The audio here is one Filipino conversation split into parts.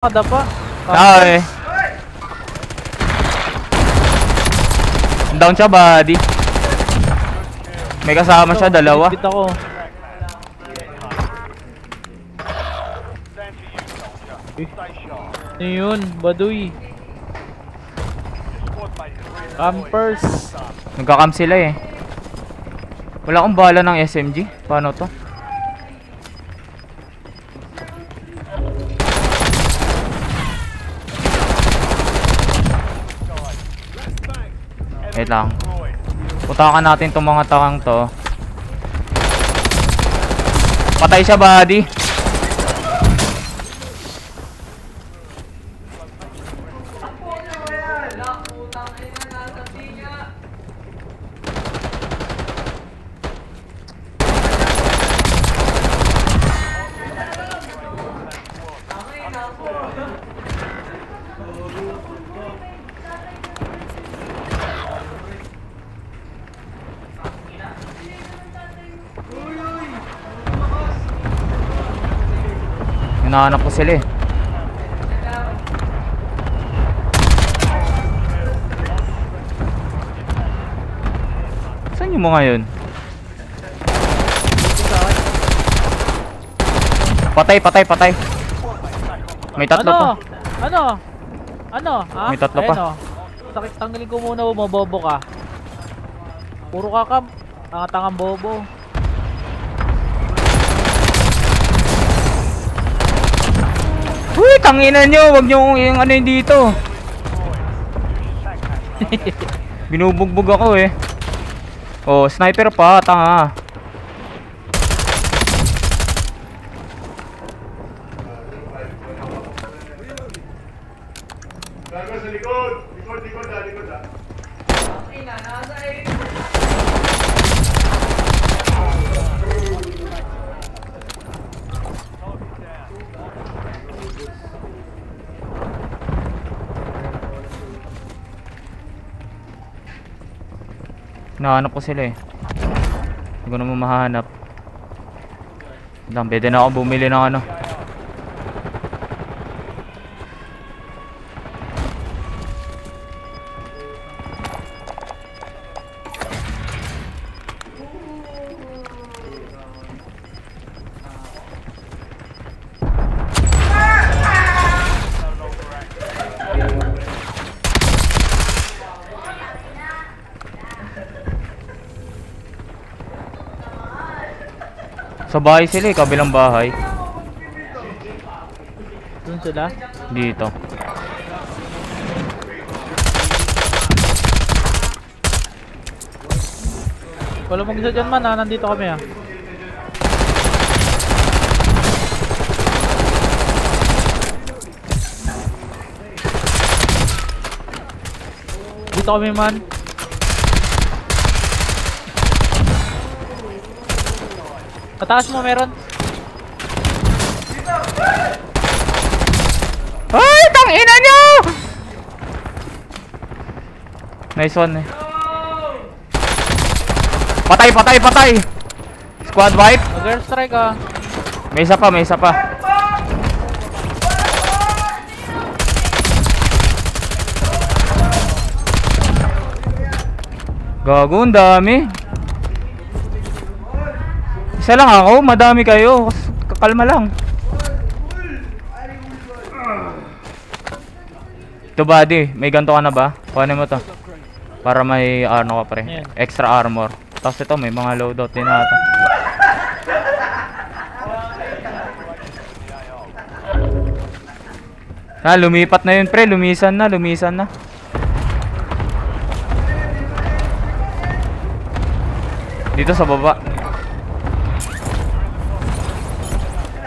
Kada pa. Ay. Down siya, buddy. May kasama siya, dalawa. Bit ako. Ano yun? Baduy. Campers. Nagka-camp sila eh. Wala akong bala ng SMG. Paano to? Wait lang. Putakan natin itong mga takang to. Patay siya, buddy. Hinahanap ko sila eh. Saan yung mga yun? Patay. May tatlo pa. Ano? Ha? May tatlo pa. Takip, tanggalin ko muna, mabobo ka. Puro kakam. Tangang bobo. Uy, tanginan nyo. Wag nyo yung ano yun dito. Binubugbog ako eh. Oh, sniper pa. Tanga. Gago sa likod. Likod ah. Okay na, nasa eh. Hinahanap ko sila eh. Hindi ko naman mahanap. Pwede na ako bumili ng ano. Sa bahay sila eh, kabilang bahay. Doon sila? Dito. Wala mag-isa dyan man ha, nandito kami ha. Dito kami man. Pataas mo meron. Ay, tangina nyo! Nice one eh. Patay! Squad wipe. Mag-air strike ah. May isa pa. Gago, ang dami. Isa lang ako, madami kayo. Kakalma lang. Ito buddy, may ganto ka na ba? Kuhanin mo to. Para may ano ka pre. Ayan. Extra armor. Tapos ito, may mga loadout din nata. Lumipat na yun pre, lumisan na. Dito sa baba.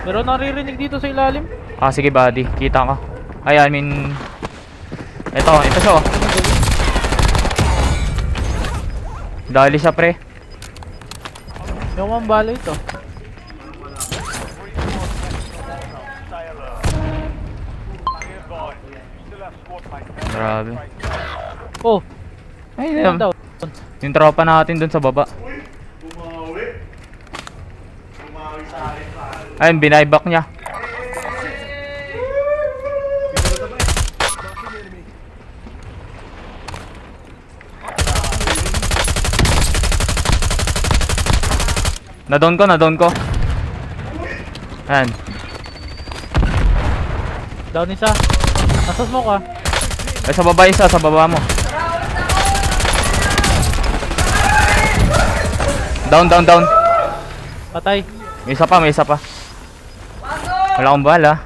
Meron naririnig dito sa ilalim. Sige buddy, kita ka. I mean ito siya oh. Dali siya pre. Yung mambala ito. Grabe. Oh, Ay, yung tropa natin dun sa baba. Bumawi sa akin pa. Ayun, binayback niya. Na-down ko. Ayan. Down isa. Nasa smoke ah. Ay, sa baba isa, sa baba mo. Down. Patay. May isa pa. Wala akong bala.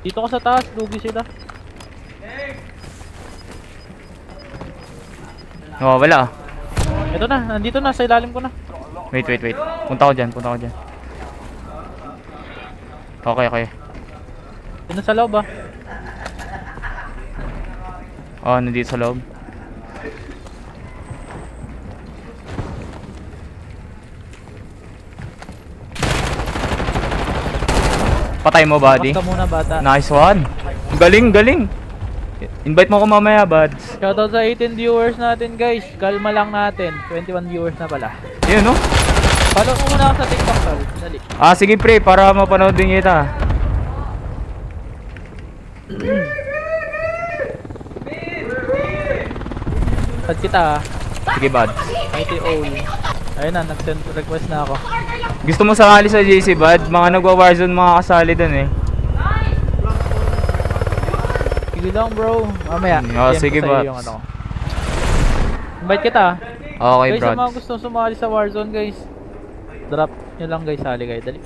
Dito ka sa taas, lugi sila. Oh, wala. Ito na, nandito na, sa ilalim ko na. Wait. Punta ko dyan. Okay. Yun na sa loob ah. Oh, nandito sa loob. Patay mo, buddy. Basta muna bata. Nice one. Galing. Invite mo ko mamaya, buds. Shoutout sa 18 viewers natin guys. Kalma lang natin. 21 viewers na pala. Yun, no? Follow mo muna ako sa TikTok, tol. Dali. Sige, pre, para mapanood din kita. Sad kita ah. Sige, buds. Mighty Owl. Ayun na, nag-send request na ako. Gusto mo sakali sa JC, bud? Mga nagwa-warzone, mga kasali dun eh. Sige lang bro. Mamaya. Oh, PM sige, ko sa'yo bots. yung ano. Invite kita ah. Okay, Guys, sa mga buds. gusto sumali sa Warzone guys, drop nyo lang guys, sali kayo. Dali.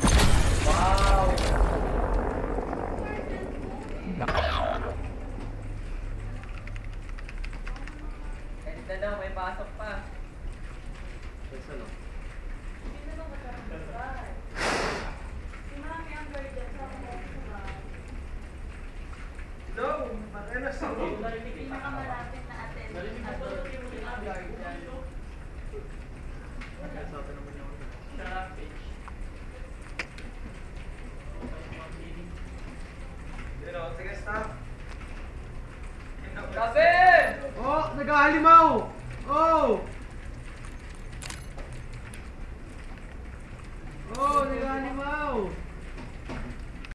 Oh, nag-ahalimaw!